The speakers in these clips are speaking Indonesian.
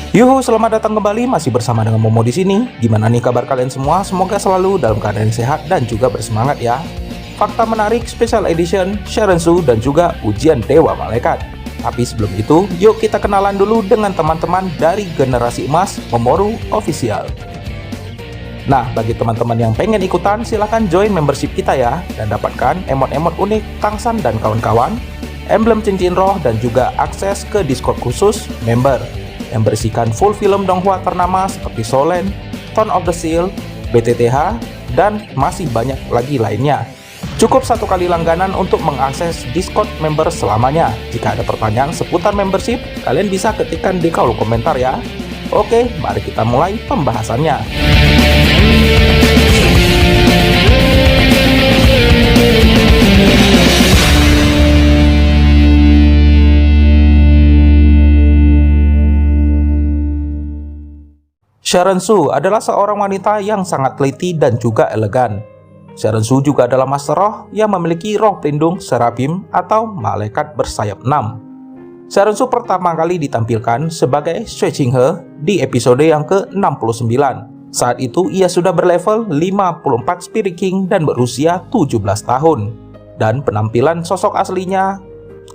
Yuhu, selamat datang kembali, masih bersama dengan Momo di sini. Gimana nih kabar kalian semua? Semoga selalu dalam keadaan sehat dan juga bersemangat ya. Fakta menarik Special Edition, Sharensu dan juga ujian Dewa Malaikat. Tapi sebelum itu, yuk kita kenalan dulu dengan teman-teman dari Generasi Emas Momoru Official. Nah, bagi teman-teman yang pengen ikutan, silahkan join membership kita ya, dan dapatkan emot-emot unik Tangsan dan kawan-kawan, emblem cincin roh, dan juga akses ke Discord khusus member yang berisikan full film donghua ternama seperti Solen, Throne of the Seal, BTTH, dan masih banyak lagi lainnya. Cukup satu kali langganan untuk mengakses Discord member selamanya. Jika ada pertanyaan seputar membership, kalian bisa ketikkan di kolom komentar ya. Oke, mari kita mulai pembahasannya. Sharensu adalah seorang wanita yang sangat teliti dan juga elegan. Sharensu juga adalah master roh yang memiliki roh pelindung Seraphim atau malaikat bersayap 6. Sharensu pertama kali ditampilkan sebagai Sui Chinghe di episode yang ke-69. Saat itu ia sudah berlevel 54 Spirit King dan berusia 17 tahun. Dan penampilan sosok aslinya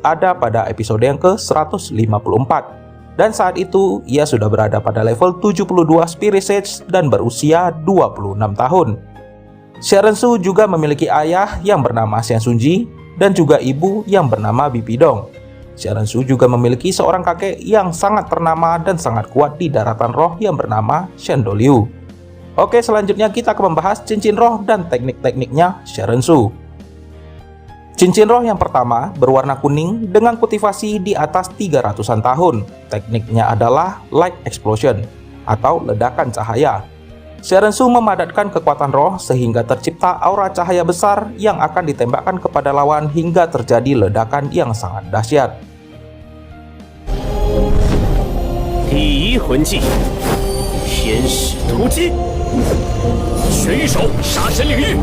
ada pada episode yang ke-154. Dan saat itu, ia sudah berada pada level 72 Spirit Sage dan berusia 26 tahun. Sharensu juga memiliki ayah yang bernama Xian Sunji dan juga ibu yang bernama Bipidong. Sharensu juga memiliki seorang kakek yang sangat ternama dan sangat kuat di daratan roh yang bernama Shandoliu. Oke, selanjutnya kita akan membahas cincin roh dan teknik-tekniknya Sharensu. Cincin roh yang pertama berwarna kuning dengan kultivasi di atas 300-an tahun. Tekniknya adalah Light Explosion atau ledakan cahaya. Sharensu memadatkan kekuatan roh sehingga tercipta aura cahaya besar yang akan ditembakkan kepada lawan hingga terjadi ledakan yang sangat dahsyat. 第一魂技，天使突击，玄玉手杀神领域。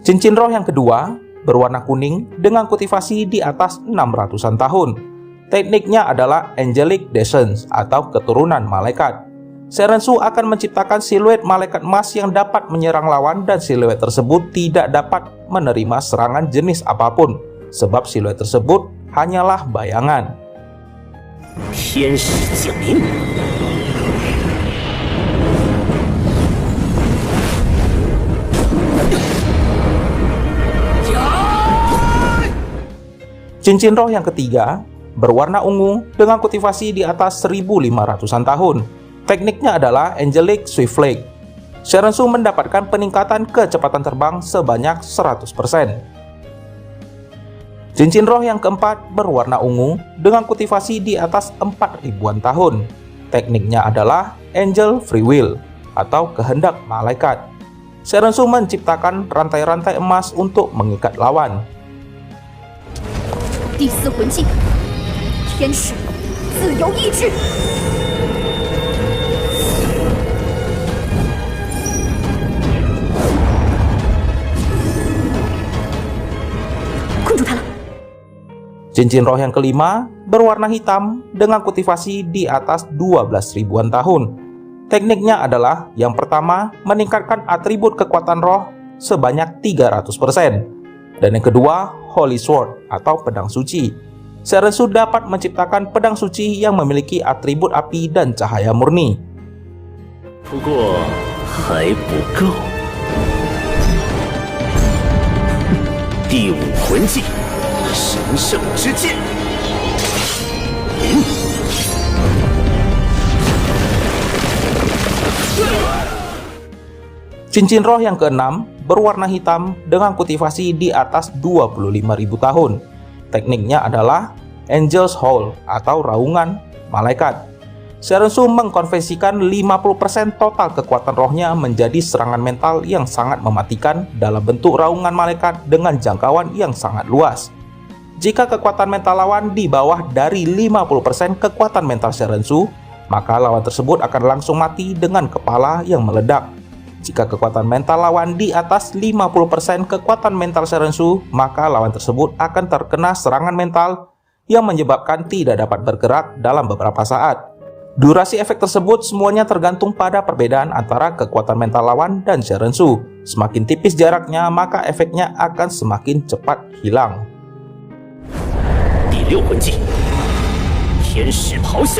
Cincin roh yang kedua berwarna kuning dengan kultivasi di atas 600-an tahun. Tekniknya adalah Angelic Descent atau keturunan malaikat. Sharensu akan menciptakan siluet malaikat emas yang dapat menyerang lawan dan siluet tersebut tidak dapat menerima serangan jenis apapun sebab siluet tersebut hanyalah bayangan. 天使降临。 Cincin roh yang ketiga berwarna ungu dengan kultivasi di atas 1500-an tahun. Tekniknya adalah Angelic Swift Flick. Sharensu mendapatkan peningkatan kecepatan terbang sebanyak 100%. Cincin roh yang keempat berwarna ungu dengan kultivasi di atas 4000-an tahun. Tekniknya adalah Angel Free Will atau kehendak malaikat. Sharensu menciptakan rantai-rantai emas untuk mengikat lawan. 第四魂技，天使自由意志。困住他了。 Cincin roh yang kelima berwarna hitam dengan kultivasi di atas 12.000-an tahun. Tekniknya adalah yang pertama meningkatkan atribut kekuatan roh sebanyak 300%. Dan yang kedua, Holy Sword atau pedang suci. Sharensu dapat menciptakan pedang suci yang memiliki atribut api dan cahaya murni. 不过还不够。第五魂技，神圣之剑。Cincin roh yang keenam berwarna hitam dengan kultivasi di atas 25.000 tahun. Tekniknya adalah Angel's Hall atau raungan malaikat. Sharon Su mengkonversikan 50% total kekuatan rohnya menjadi serangan mental yang sangat mematikan dalam bentuk raungan malaikat dengan jangkauan yang sangat luas. Jika kekuatan mental lawan di bawah dari 50% kekuatan mental Sharon Su, maka lawan tersebut akan langsung mati dengan kepala yang meledak. Jika kekuatan mental lawan di atas 50% kekuatan mental Sharon Su, maka lawan tersebut akan terkena serangan mental yang menyebabkan tidak dapat bergerak dalam beberapa saat. Durasi efek tersebut semuanya tergantung pada perbedaan antara kekuatan mental lawan dan Sharon Su. Semakin tipis jaraknya, maka efeknya akan semakin cepat hilang. 第6魂技，天使咆哮。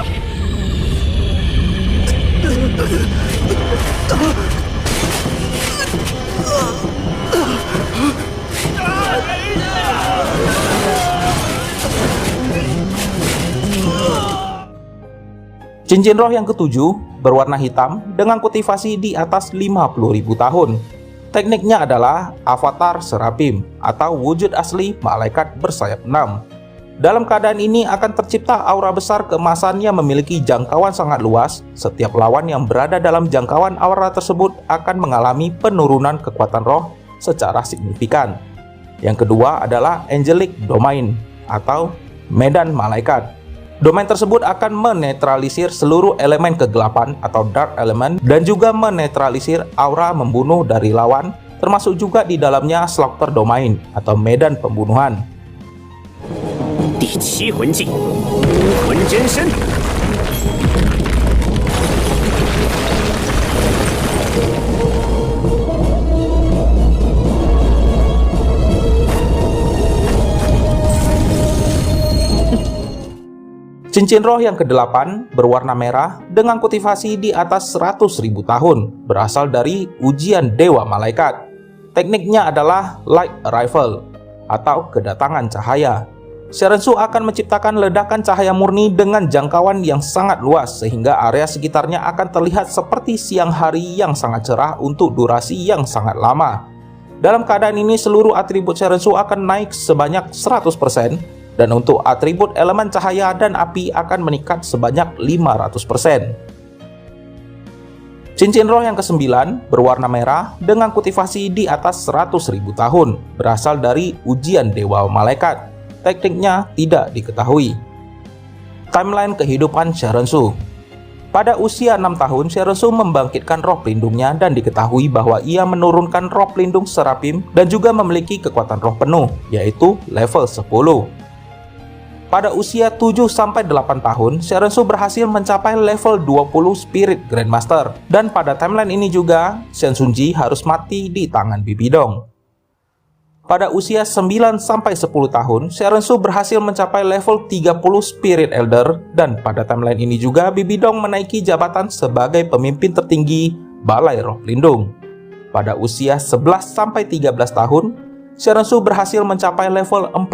Cincin roh yang ketujuh berwarna hitam dengan kultivasi di atas 50.000 tahun. Tekniknya adalah Avatar Serapim atau wujud asli malaikat bersayap 6. Dalam keadaan ini akan tercipta aura besar keemasan yang memiliki jangkauan sangat luas. Setiap lawan yang berada dalam jangkauan aura tersebut akan mengalami penurunan kekuatan roh secara signifikan. Yang kedua adalah Angelic Domain atau medan malaikat. Domain tersebut akan menetralisir seluruh elemen kegelapan atau dark element dan juga menetralisir aura membunuh dari lawan, termasuk juga di dalamnya Slaughter Domain atau medan pembunuhan. 第7魂技，武魂真身。 Cincin roh yang ke-8 berwarna merah dengan kultivasi di atas 100.000 tahun, berasal dari ujian Dewa Malaikat. Tekniknya adalah Light Arrival atau kedatangan cahaya. Sharon Su akan menciptakan ledakan cahaya murni dengan jangkauan yang sangat luas sehingga area sekitarnya akan terlihat seperti siang hari yang sangat cerah untuk durasi yang sangat lama. Dalam keadaan ini seluruh atribut Sharon Su akan naik sebanyak 100%. Dan untuk atribut elemen cahaya dan api akan meningkat sebanyak 500%. Cincin roh yang ke-9 berwarna merah dengan kultivasi di atas 100.000 tahun, berasal dari ujian Dewa Malaikat. Tekniknya tidak diketahui. Timeline kehidupan Sharon Su. Pada usia 6 tahun, Sharon Su membangkitkan roh pelindungnya dan diketahui bahwa ia menurunkan roh pelindung Serapim dan juga memiliki kekuatan roh penuh, yaitu level 10. Pada usia 7-8 tahun, Sharon Su berhasil mencapai level 20 Spirit Grandmaster. Dan pada timeline ini juga, Shen Sunji harus mati di tangan Bibi Dong. Pada usia 9-10 tahun, Sharon Su berhasil mencapai level 30 Spirit Elder. Dan pada timeline ini juga, Bibi Dong menaiki jabatan sebagai pemimpin tertinggi Balai Roh Pelindung. Pada usia 11-13 tahun, Sharon Su berhasil mencapai level 40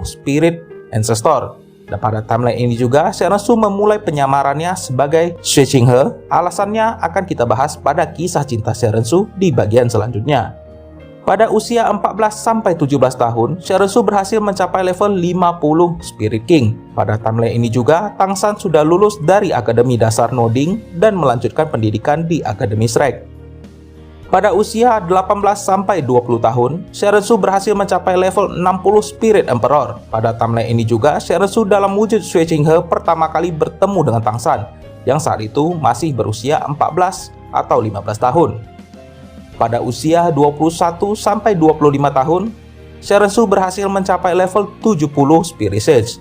Spirit Ancestor. Dan pada timeline ini juga Sharon Su memulai penyamarannya sebagai Xue Qinghe. Alasannya akan kita bahas pada kisah cinta Sharon Su di bagian selanjutnya. Pada usia 14-17 tahun, Sharon Su berhasil mencapai level 50 Spirit King. Pada timeline ini juga Tang San sudah lulus dari Akademi Dasar Noding dan melanjutkan pendidikan di Akademi Shrek. Pada usia 18-20 tahun, Sharon Su berhasil mencapai level 60 Spirit Emperor. Pada timeline ini juga, Sharon Su dalam wujud Xue Qinghe pertama kali bertemu dengan Tang San, yang saat itu masih berusia 14 atau 15 tahun. Pada usia 21-25 tahun, Sharon Su berhasil mencapai level 70 Spirit Sage.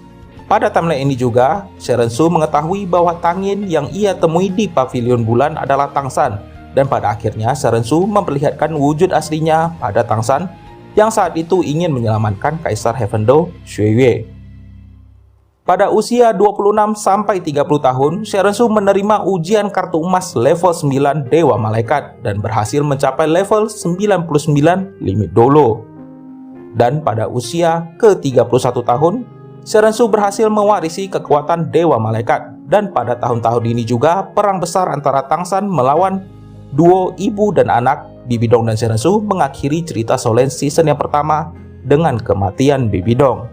Pada timeline ini juga, Sharon Su mengetahui bahwa Tangin yang ia temui di Pavilion Bulan adalah Tang San. Dan pada akhirnya Sharon Su memperlihatkan wujud aslinya pada Tang San yang saat itu ingin menyelamatkan Kaisar Heavendo Xue Yue. Pada usia 26-30 tahun, Sharon Su menerima ujian kartu emas level 9 Dewa Malaikat dan berhasil mencapai level 99 limit dolo. Dan pada usia ke-31 tahun, Sharon Su berhasil mewarisi kekuatan Dewa Malaikat. Dan pada tahun-tahun ini juga perang besar antara Tang San melawan duo ibu dan anak Bibi Dong dan Sharon Su mengakhiri cerita Solen season yang pertama dengan kematian Bibi Dong.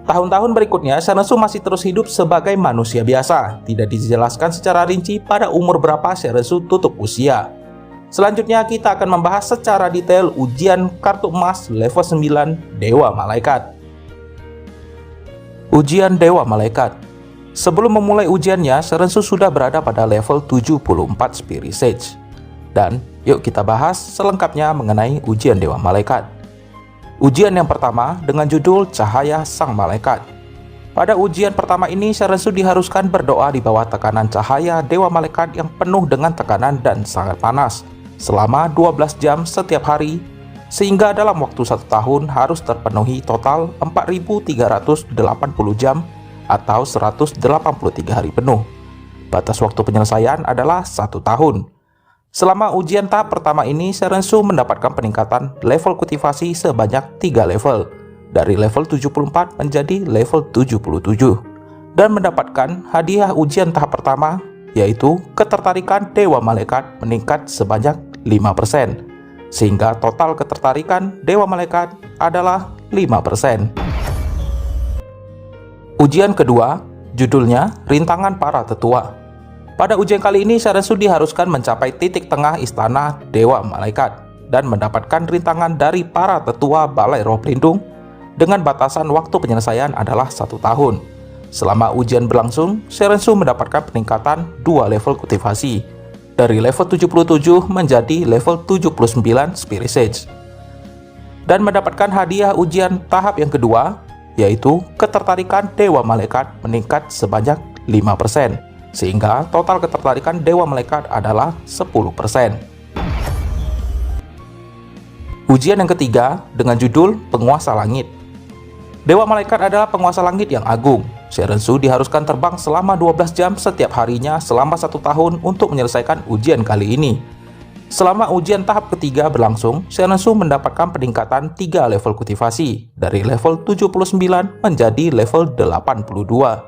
Tahun-tahun berikutnya, Sharon Su masih terus hidup sebagai manusia biasa. Tidak dijelaskan secara rinci pada umur berapa Sharon Su tutup usia. Selanjutnya kita akan membahas secara detail ujian kartu emas level 9 Dewa Malaikat. Ujian Dewa Malaikat. Sebelum memulai ujiannya, Sharon Su sudah berada pada level 74 Spirit Sage. Dan yuk kita bahas selengkapnya mengenai ujian Dewa Malaikat. Ujian yang pertama dengan judul Cahaya Sang Malaikat. Pada ujian pertama ini, Sharon Su diharuskan berdoa di bawah tekanan cahaya Dewa Malaikat yang penuh dengan tekanan dan sangat panas selama 12 jam setiap hari, sehingga dalam waktu 1 tahun harus terpenuhi total 4.380 jam atau 183 hari penuh. Batas waktu penyelesaian adalah 1 tahun. Selama ujian tahap pertama ini, Sharon Su mendapatkan peningkatan level kultivasi sebanyak 3 level, dari level 74 menjadi level 77, dan mendapatkan hadiah ujian tahap pertama, yaitu ketertarikan Dewa Malaikat meningkat sebanyak 5%, sehingga total ketertarikan Dewa Malaikat adalah 5%. Ujian kedua, judulnya Rintangan Para Tetua. Pada ujian kali ini, Sharon Su diharuskan mencapai titik tengah istana Dewa Malaikat dan mendapatkan rintangan dari para tetua Balai Roh Pelindung dengan batasan waktu penyelesaian adalah 1 tahun. Selama ujian berlangsung, Sharon Su mendapatkan peningkatan 2 level kultivasi, dari level 77 menjadi level 79 Spirit Sage, dan mendapatkan hadiah ujian tahap yang kedua, yaitu ketertarikan Dewa Malaikat meningkat sebanyak 5%. Sehingga total ketertarikan Dewa Malaikat adalah 10%. Ujian yang ketiga dengan judul Penguasa Langit. Dewa Malaikat adalah penguasa langit yang agung. Sharon Su diharuskan terbang selama 12 jam setiap harinya selama 1 tahun untuk menyelesaikan ujian kali ini. Selama ujian tahap ketiga berlangsung, Sharon Su mendapatkan peningkatan 3 level kultivasi, dari level 79 menjadi level 82.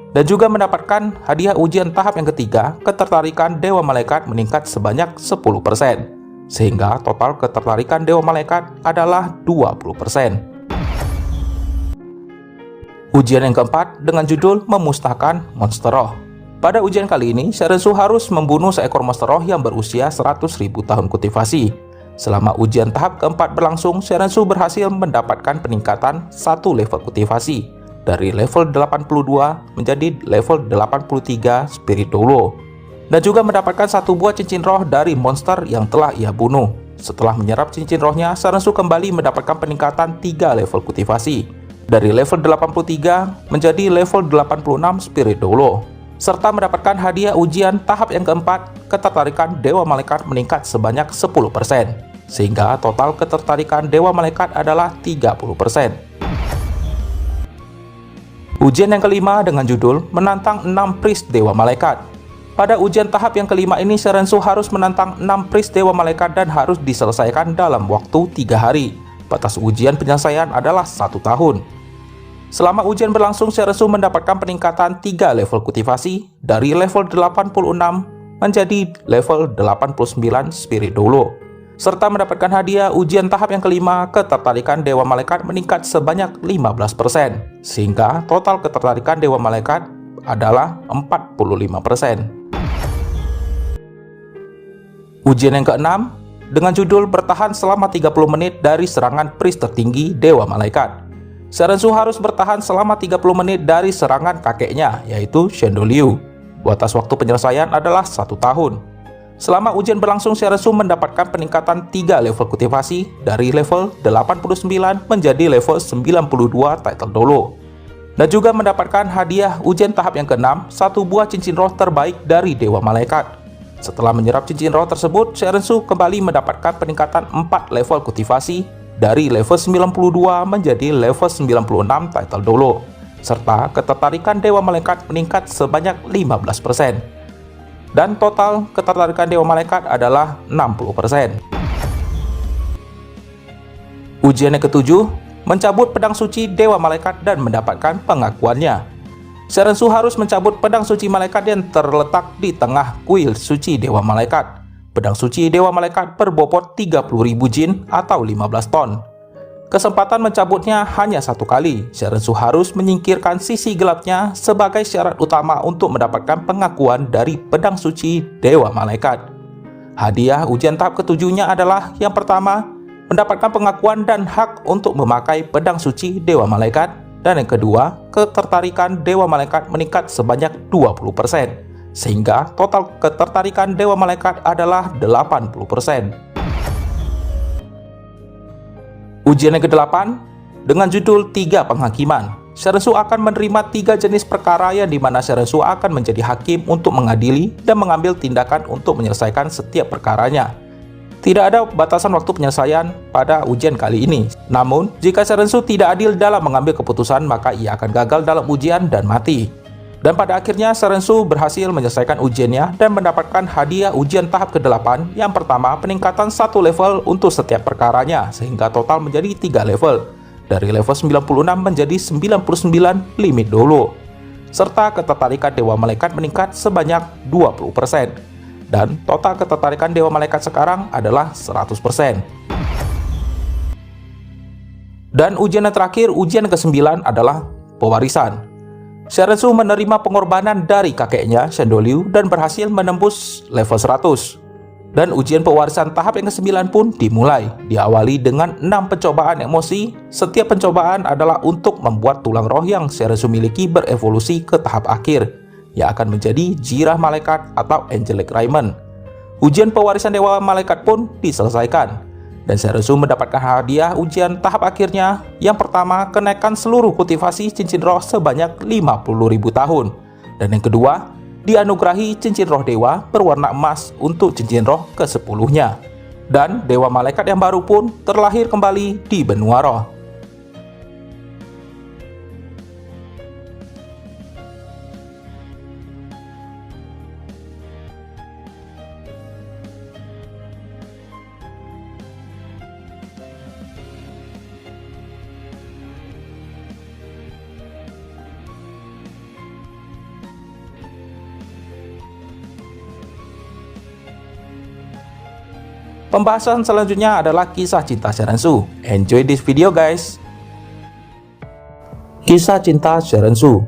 Dan juga mendapatkan hadiah ujian tahap yang ketiga, ketertarikan Dewa Malaikat meningkat sebanyak 10%, sehingga total ketertarikan Dewa Malaikat adalah 20%. Ujian yang keempat dengan judul Memusnahkan Monster Roh. Pada ujian kali ini, Sharon Su harus membunuh seekor monster roh yang berusia 100.000 tahun kultivasi. Selama ujian tahap keempat berlangsung, Sharon Su berhasil mendapatkan peningkatan 1 level kultivasi, dari level 82 menjadi level 83 Spirit Dolo, dan juga mendapatkan 1 buah cincin roh dari monster yang telah ia bunuh. Setelah menyerap cincin rohnya, Sharon Su kembali mendapatkan peningkatan 3 level kultivasi, dari level 83 menjadi level 86 Spirit Dolo, serta mendapatkan hadiah ujian tahap yang keempat, ketertarikan Dewa Malaikat meningkat sebanyak 10%, sehingga total ketertarikan Dewa Malaikat adalah 30%. Ujian yang kelima dengan judul Menantang 6 Priest Dewa Malaikat. Pada ujian tahap yang kelima ini, Sharon Su harus menantang 6 Priest Dewa Malaikat dan harus diselesaikan dalam waktu 3 hari. Batas ujian penyelesaian adalah 1 tahun. Selama ujian berlangsung, Sharon Su mendapatkan peningkatan 3 level kultivasi, dari level 86 menjadi level 89 Spirit Dolo, serta mendapatkan hadiah ujian tahap yang kelima, ketertarikan Dewa Malaikat meningkat sebanyak 15%, sehingga total ketertarikan Dewa Malaikat adalah 45%. Ujian yang keenam dengan judul Bertahan selama 30 menit dari serangan priest tertinggi Dewa Malaikat. Sharon Su harus bertahan selama 30 menit dari serangan kakeknya, yaitu Shendo Liu. Batas waktu penyelesaian adalah 1 tahun. Selama ujian berlangsung, Sharon Su mendapatkan peningkatan 3 level kultivasi, dari level 89 menjadi level 92 Title Dolo, dan juga mendapatkan hadiah ujian tahap yang ke-6, 1 buah cincin roh terbaik dari Dewa Malaikat. Setelah menyerap cincin roh tersebut, Sharon Su kembali mendapatkan peningkatan 4 level kultivasi, dari level 92 menjadi level 96 Title Dolo, serta ketertarikan Dewa Malaikat meningkat sebanyak 15%. Dan total ketertarikan Dewa Malaikat adalah 60%. Ujian yang ketujuh, mencabut pedang suci Dewa Malaikat dan mendapatkan pengakuannya. Sharon Su harus mencabut pedang suci malaikat yang terletak di tengah kuil suci Dewa Malaikat. Pedang suci Dewa Malaikat berbobot 30.000 jin atau 15 ton. Kesempatan mencabutnya hanya satu kali. Sharensu harus menyingkirkan sisi gelapnya sebagai syarat utama untuk mendapatkan pengakuan dari pedang suci Dewa Malaikat. Hadiah ujian tahap ketujuhnya adalah yang pertama, mendapatkan pengakuan dan hak untuk memakai pedang suci Dewa Malaikat, dan yang kedua, ketertarikan Dewa Malaikat meningkat sebanyak 20%, sehingga total ketertarikan Dewa Malaikat adalah 80%. Ujian yang ke-8 dengan judul 3 penghakiman. Sharensu akan menerima 3 jenis perkara yang dimana Sharensu akan menjadi hakim untuk mengadili dan mengambil tindakan untuk menyelesaikan setiap perkaranya. Tidak ada batasan waktu penyelesaian pada ujian kali ini. Namun, jika Sharensu tidak adil dalam mengambil keputusan, maka ia akan gagal dalam ujian dan mati. Dan pada akhirnya Sharensu berhasil menyelesaikan ujiannya dan mendapatkan hadiah ujian tahap ke-8. Yang pertama, peningkatan 1 level untuk setiap perkaranya, sehingga total menjadi 3 level, dari level 96 menjadi 99 limit dulu. Serta ketertarikan Dewa Malaikat meningkat sebanyak 20%, dan total ketertarikan Dewa Malaikat sekarang adalah 100%. Dan ujian yang terakhir, ujian ke-9 adalah pewarisan. Sharensu menerima pengorbanan dari kakeknya, Shandolyu, dan berhasil menembus level 100. Dan ujian pewarisan tahap yang ke-9 pun dimulai, diawali dengan 6 pencobaan emosi. Setiap pencobaan adalah untuk membuat tulang roh yang Sharensu miliki berevolusi ke tahap akhir, yang akan menjadi Jirah Malaikat atau Angelic Raiment. Ujian pewarisan Dewa Malaikat pun diselesaikan, dan Sharensu mendapatkan hadiah ujian tahap akhirnya. Yang pertama, kenaikan seluruh kultivasi cincin roh sebanyak 50.000 tahun. Dan yang kedua, dianugerahi cincin roh dewa berwarna emas untuk cincin roh ke-10-nya. Dan Dewa Malaikat yang baru pun terlahir kembali di benua roh. Pembahasan selanjutnya adalah kisah cinta Sharensu. Enjoy this video guys. Kisah cinta Sharensu.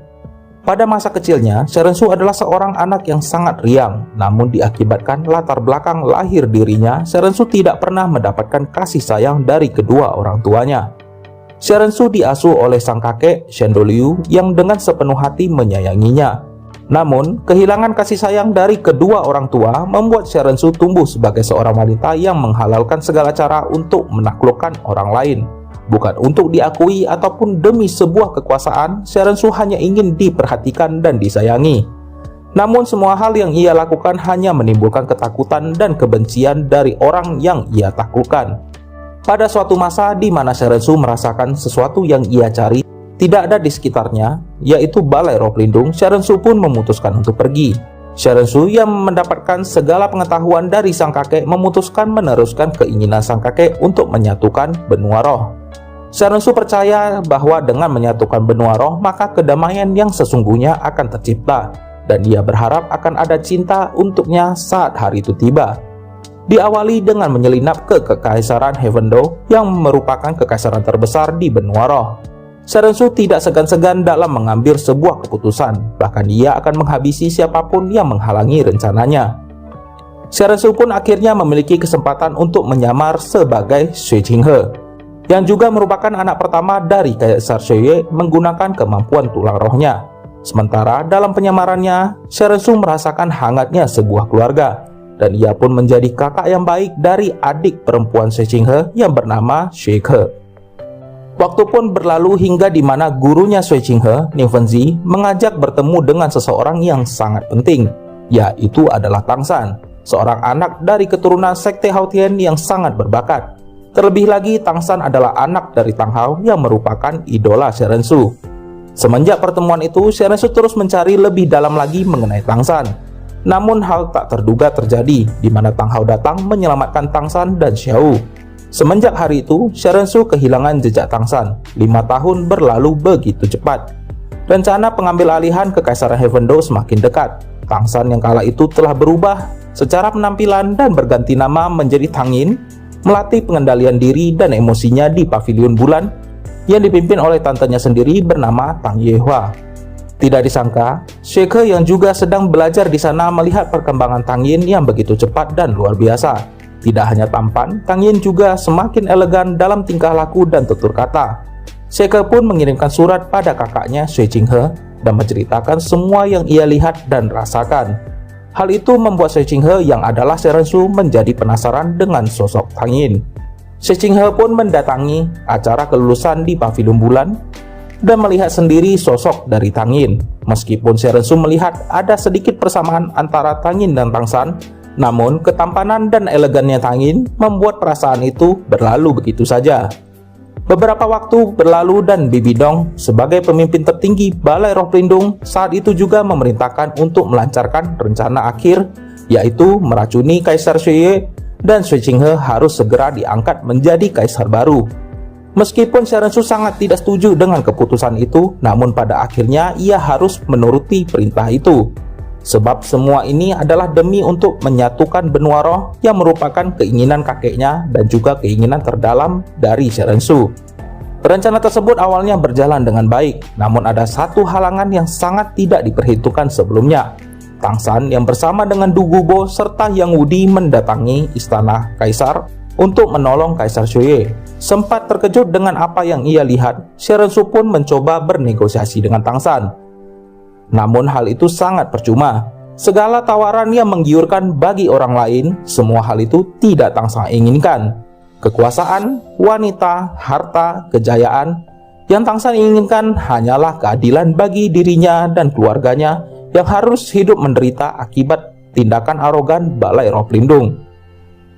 Pada masa kecilnya, Sharensu adalah seorang anak yang sangat riang. Namun diakibatkan latar belakang lahir dirinya, Sharensu tidak pernah mendapatkan kasih sayang dari kedua orang tuanya. Sharensu diasuh oleh sang kakek, Shandolyu, yang dengan sepenuh hati menyayanginya. Namun, kehilangan kasih sayang dari kedua orang tua membuat Sharensu tumbuh sebagai seorang wanita yang menghalalkan segala cara untuk menaklukkan orang lain. Bukan untuk diakui ataupun demi sebuah kekuasaan, Sharensu hanya ingin diperhatikan dan disayangi. Namun, semua hal yang ia lakukan hanya menimbulkan ketakutan dan kebencian dari orang yang ia taklukkan. Pada suatu masa di mana Sharensu merasakan sesuatu yang ia cari tidak ada di sekitarnya, yaitu balai roh pelindung, Sharensu pun memutuskan untuk pergi. Sharensu yang mendapatkan segala pengetahuan dari sang kakek memutuskan meneruskan keinginan sang kakek untuk menyatukan benua roh. Sharensu percaya bahwa dengan menyatukan benua roh, maka kedamaian yang sesungguhnya akan tercipta, dan ia berharap akan ada cinta untuknya saat hari itu tiba. Diawali dengan menyelinap ke Kekaisaran Heavendoo yang merupakan kekaisaran terbesar di benua roh. Sharensu tidak segan-segan dalam mengambil sebuah keputusan, bahkan ia akan menghabisi siapapun yang menghalangi rencananya. Sharensu pun akhirnya memiliki kesempatan untuk menyamar sebagai Sui Qinghe, yang juga merupakan anak pertama dari Kaisar Sheye menggunakan kemampuan tulang rohnya. Sementara dalam penyamarannya, Sharensu merasakan hangatnya sebuah keluarga, dan ia pun menjadi kakak yang baik dari adik perempuan Sui Qinghe yang bernama Sui Ke. Waktu pun berlalu hingga di mana gurunya Sui Qinghe, Ning Fenzi, mengajak bertemu dengan seseorang yang sangat penting, yaitu adalah Tang San, seorang anak dari keturunan sekte Hautian yang sangat berbakat. Terlebih lagi, Tang San adalah anak dari Tang Hao yang merupakan idola Sharensu. Semenjak pertemuan itu, Sharensu terus mencari lebih dalam lagi mengenai Tang San. Namun hal tak terduga terjadi, di mana Tang Hao datang menyelamatkan Tang San dan Xiao. Semenjak hari itu, Sharensu kehilangan jejak Tang San. 5 tahun berlalu begitu cepat. Rencana pengambil alihan Kekaisaran Heavendoo semakin dekat. Tang San yang kala itu telah berubah secara penampilan dan berganti nama menjadi Tang Yin. melatih pengendalian diri dan emosinya di Paviliun Bulan yang dipimpin oleh tantenya sendiri bernama Tang Yehua. Tidak disangka, Xue Ke yang juga sedang belajar di sana melihat perkembangan Tang Yin yang begitu cepat dan luar biasa. Tidak hanya tampan, Tang Yin juga semakin elegan dalam tingkah laku dan tutur kata. Xue Ke pun mengirimkan surat pada kakaknya Xue Jinghe dan menceritakan semua yang ia lihat dan rasakan. Hal itu membuat Xue Jinghe yang adalah Sharon Su menjadi penasaran dengan sosok Tang Yin. Xue Jinghe pun mendatangi acara kelulusan di Paviliun Bulan dan melihat sendiri sosok dari Tang Yin. Meskipun Sharon Su melihat ada sedikit persamaan antara Tang Yin dan Tang San, namun ketampanan dan elegannya Tang Yin membuat perasaan itu berlalu begitu saja. Beberapa waktu berlalu dan Bibi Dong sebagai pemimpin tertinggi Balai Roh Pelindung saat itu juga memerintahkan untuk melancarkan rencana akhir, yaitu meracuni Kaisar Xue dan Xue Jinghe harus segera diangkat menjadi kaisar baru. Meskipun Sharon Su sangat tidak setuju dengan keputusan itu, namun pada akhirnya ia harus menuruti perintah itu. Sebab semua ini adalah demi untuk menyatukan benua roh yang merupakan keinginan kakeknya dan juga keinginan terdalam dari Sharon Su. Rencana tersebut awalnya berjalan dengan baik, namun ada satu halangan yang sangat tidak diperhitungkan sebelumnya. Tang San yang bersama dengan Du Gubo serta Yang Wudi mendatangi istana kaisar untuk menolong Kaisar Xue. Sempat terkejut dengan apa yang ia lihat, Sharon Su pun mencoba bernegosiasi dengan Tang San. Namun hal itu sangat percuma. Segala tawaran yang menggiurkan bagi orang lain, semua hal itu tidak Tang San inginkan. Kekuasaan, wanita, harta, kejayaan, yang Tang San inginkan hanyalah keadilan bagi dirinya dan keluarganya yang harus hidup menderita akibat tindakan arogan Balai Roh Pelindung.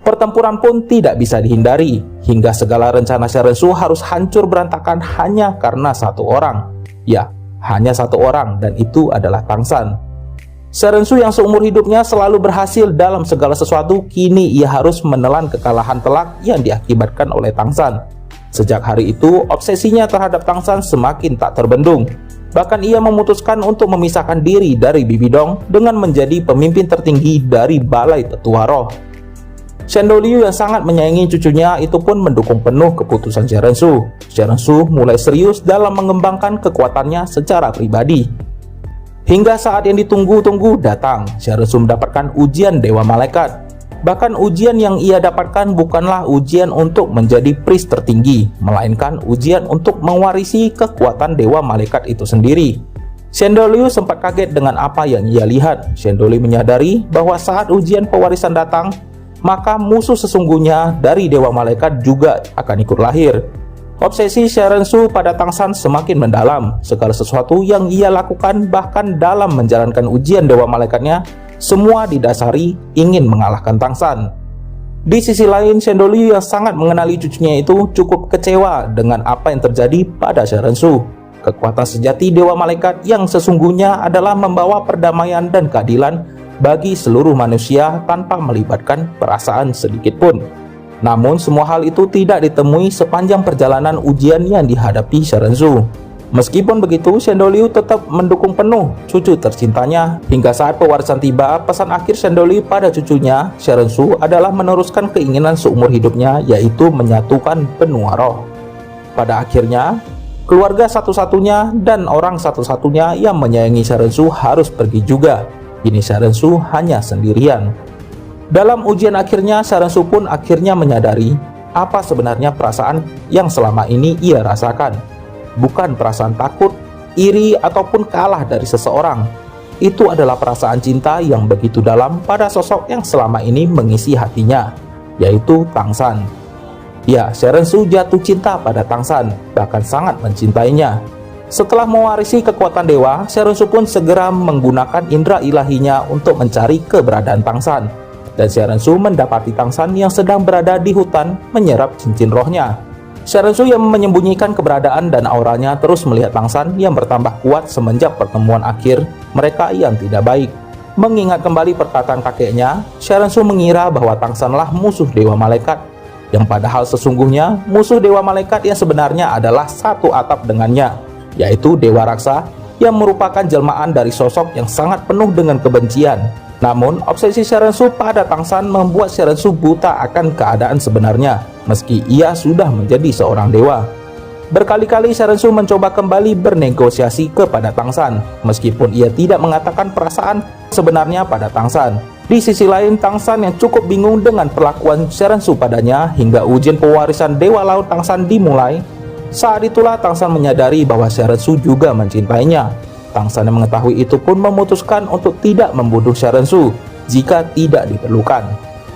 Pertempuran pun tidak bisa dihindari, hingga segala rencana Sharon Su harus hancur berantakan hanya karena satu orang. Ya, hanya satu orang, dan itu adalah Tang San. Sharon Su yang seumur hidupnya selalu berhasil dalam segala sesuatu, kini ia harus menelan kekalahan telak yang diakibatkan oleh Tang San. Sejak hari itu, obsesinya terhadap Tang San semakin tak terbendung. Bahkan ia memutuskan untuk memisahkan diri dari Bibi Dong dengan menjadi pemimpin tertinggi dari Balai Tetua Roh. Shendo Liu yang sangat menyayangi cucunya itu pun mendukung penuh keputusan Sharon Su. Sharon Su mulai serius dalam mengembangkan kekuatannya secara pribadi. Hingga saat yang ditunggu-tunggu datang, Sharon Su mendapatkan ujian Dewa Malaikat. Bahkan ujian yang ia dapatkan bukanlah ujian untuk menjadi pris tertinggi, melainkan ujian untuk mewarisi kekuatan Dewa Malaikat itu sendiri. Shendo Liu sempat kaget dengan apa yang ia lihat. Shendo Liu menyadari bahwa saat ujian pewarisan datang, maka musuh sesungguhnya dari Dewa Malaikat juga akan ikut lahir. Obsesi Sharon Su pada Tang San semakin mendalam. Segala sesuatu yang ia lakukan, bahkan dalam menjalankan ujian Dewa Malaikatnya, semua didasari ingin mengalahkan Tang San. Di sisi lain, Shendo Liu yang sangat mengenali cucunya itu cukup kecewa dengan apa yang terjadi pada Sharon Su. Kekuatan sejati Dewa Malaikat yang sesungguhnya adalah membawa perdamaian dan keadilan bagi seluruh manusia tanpa melibatkan perasaan sedikit pun. Namun semua hal itu tidak ditemui sepanjang perjalanan ujian yang dihadapi Sharon Su. Meskipun begitu, Shendo Liu tetap mendukung penuh cucu tercintanya. Hingga saat pewarisan tiba, pesan akhir Shendo Liu pada cucunya, Sharon Su, adalah meneruskan keinginan seumur hidupnya, yaitu menyatukan benua roh. Pada akhirnya, keluarga satu-satunya dan orang satu-satunya yang menyayangi Sharon Su harus pergi juga. Kini Sharon Su hanya sendirian. Dalam ujian akhirnya, Sharon Su pun akhirnya menyadari apa sebenarnya perasaan yang selama ini ia rasakan. Bukan perasaan takut, iri, ataupun kalah dari seseorang. Itu adalah perasaan cinta yang begitu dalam pada sosok yang selama ini mengisi hatinya, yaitu Tang San. Ya, Sharon Su jatuh cinta pada Tang San, bahkan sangat mencintainya. Setelah mewarisi kekuatan dewa, Sharon Su pun segera menggunakan indera ilahinya untuk mencari keberadaan Tang San. Dan Sharon Su mendapati Tang San yang sedang berada di hutan menyerap cincin rohnya. Sharon Su yang menyembunyikan keberadaan dan auranya terus melihat Tang San yang bertambah kuat semenjak pertemuan akhir mereka yang tidak baik. Mengingat kembali perkataan kakeknya, Sharon Su mengira bahwa Tang Sanlah musuh Dewa Malaikat, yang padahal sesungguhnya musuh Dewa Malaikat yang sebenarnya adalah satu atap dengannya, yaitu Dewa Raksa yang merupakan jelmaan dari sosok yang sangat penuh dengan kebencian. Namun, obsesi Sharon Su pada Tang San membuat Sharon Su buta akan keadaan sebenarnya, meski ia sudah menjadi seorang dewa. Berkali-kali Sharon Su mencoba kembali bernegosiasi kepada Tang San, meskipun ia tidak mengatakan perasaan sebenarnya pada Tang San. Di sisi lain, Tang San yang cukup bingung dengan perlakuan Sharon Su padanya hingga ujian pewarisan Dewa Laut Tang San dimulai. Saat itulah Tang San menyadari bahwa Sharon Su juga mencintainya. Tang San yang mengetahui itu pun memutuskan untuk tidak membunuh Sharon Su jika tidak diperlukan.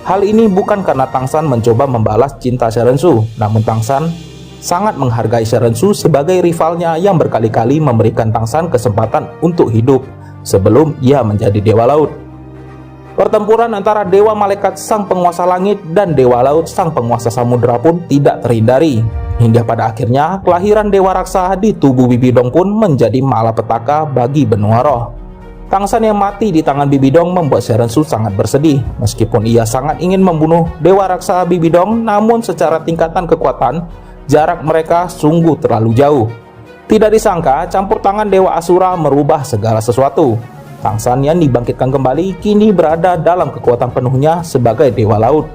Hal ini bukan karena Tang San mencoba membalas cinta Sharon Su, namun Tang San sangat menghargai Sharon Su sebagai rivalnya yang berkali-kali memberikan Tang San kesempatan untuk hidup sebelum ia menjadi Dewa Laut. Pertempuran antara Dewa Malaikat Sang Penguasa Langit dan Dewa Laut Sang Penguasa Samudra pun tidak terhindari. Hingga pada akhirnya kelahiran Dewa Raksa di tubuh Bibi Dong pun menjadi malapetaka bagi benua roh. Tang San yang mati di tangan Bibi Dong membuat Sharon Su sangat bersedih. Meskipun ia sangat ingin membunuh Dewa Raksa Bibi Dong, namun secara tingkatan kekuatan, jarak mereka sungguh terlalu jauh. Tidak disangka, campur tangan Dewa Asura merubah segala sesuatu. Tang San yang dibangkitkan kembali kini berada dalam kekuatan penuhnya sebagai Dewa Laut.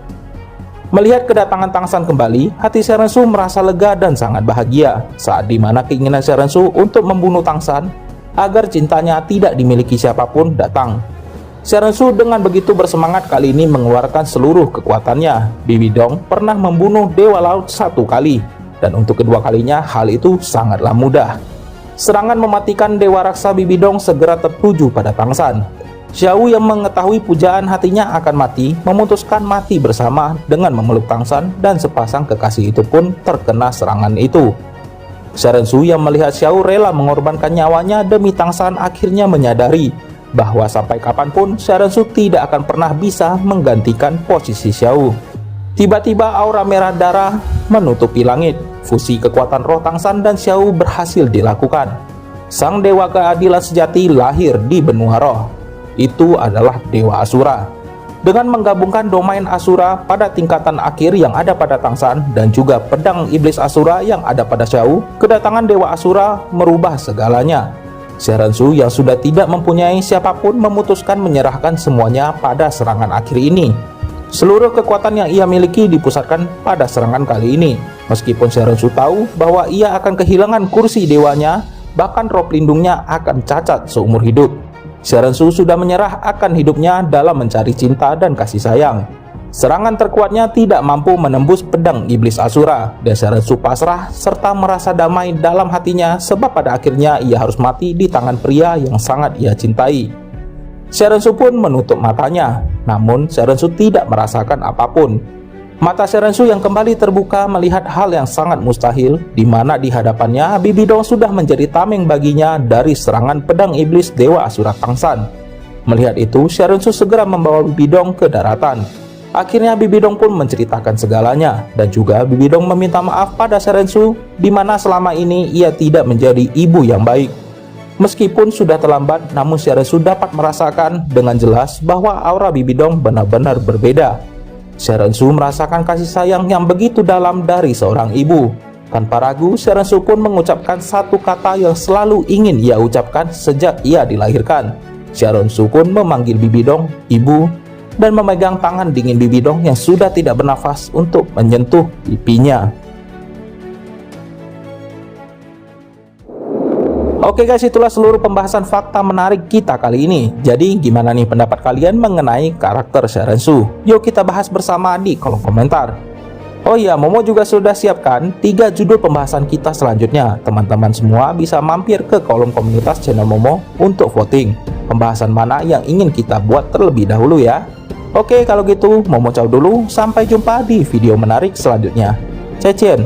Melihat kedatangan Tang San kembali, hati Sharon Su merasa lega dan sangat bahagia, saat dimana keinginan Sharon Su untuk membunuh Tang San agar cintanya tidak dimiliki siapapun datang. Sharon Su dengan begitu bersemangat kali ini mengeluarkan seluruh kekuatannya. Bibi Dong pernah membunuh Dewa Laut 1 kali, dan untuk kedua kalinya hal itu sangatlah mudah. Serangan mematikan Dewa Raksa Bibi Dong segera tertuju pada Tang San. Xiao yang mengetahui pujaan hatinya akan mati, memutuskan mati bersama dengan memeluk Tang San, dan sepasang kekasih itu pun terkena serangan itu. Sharon Su yang melihat Xiao rela mengorbankan nyawanya demi Tang San akhirnya menyadari bahwa sampai kapanpun Sharon Su tidak akan pernah bisa menggantikan posisi Xiao. Tiba-tiba aura merah darah menutupi langit. Fusi kekuatan roh Tang San dan Xiao berhasil dilakukan. Sang dewa keadilan sejati lahir di benua roh. Itu adalah Dewa Asura. Dengan menggabungkan domain Asura pada tingkatan akhir yang ada pada Tang San dan juga pedang iblis Asura yang ada pada Xiao, kedatangan Dewa Asura merubah segalanya. Sharon Su yang sudah tidak mempunyai siapapun memutuskan menyerahkan semuanya pada serangan akhir ini. Seluruh kekuatan yang ia miliki dipusatkan pada serangan kali ini. Meskipun Sharon Su tahu bahwa ia akan kehilangan kursi dewanya, bahkan roh pelindungnya akan cacat seumur hidup. Sharon Su sudah menyerah akan hidupnya dalam mencari cinta dan kasih sayang. Serangan terkuatnya tidak mampu menembus pedang iblis Asura, dan Sharon Su pasrah serta merasa damai dalam hatinya sebab pada akhirnya ia harus mati di tangan pria yang sangat ia cintai. Sharon Su pun menutup matanya, namun Sharon Su tidak merasakan apapun. Mata Sharon Su yang kembali terbuka melihat hal yang sangat mustahil, di mana di hadapannya Bibi Dong sudah menjadi tameng baginya dari serangan pedang iblis Dewa Asura Tang San. Melihat itu, Sharon Su segera membawa Bibi Dong ke daratan. Akhirnya Bibi Dong pun menceritakan segalanya, dan juga Bibi Dong meminta maaf pada Sharon Su, di mana selama ini ia tidak menjadi ibu yang baik. Meskipun sudah terlambat, namun Sharon Su dapat merasakan dengan jelas bahwa aura Bibi Dong benar-benar berbeda. Sharon Su merasakan kasih sayang yang begitu dalam dari seorang ibu. Tanpa ragu, Sharon Su pun mengucapkan satu kata yang selalu ingin ia ucapkan sejak ia dilahirkan. Sharon Su pun memanggil Bibi Dong ibu dan memegang tangan dingin Bibi Dong yang sudah tidak bernafas untuk menyentuh pipinya. Oke guys, itulah seluruh pembahasan fakta menarik kita kali ini. Jadi gimana nih pendapat kalian mengenai karakter Sharon Su? Yuk kita bahas bersama di kolom komentar. Oh iya, Momo juga sudah siapkan 3 judul pembahasan kita selanjutnya. Teman-teman semua bisa mampir ke kolom komunitas channel Momo untuk voting pembahasan mana yang ingin kita buat terlebih dahulu ya. Oke, kalau gitu Momo caw dulu, sampai jumpa di video menarik selanjutnya. Cecen.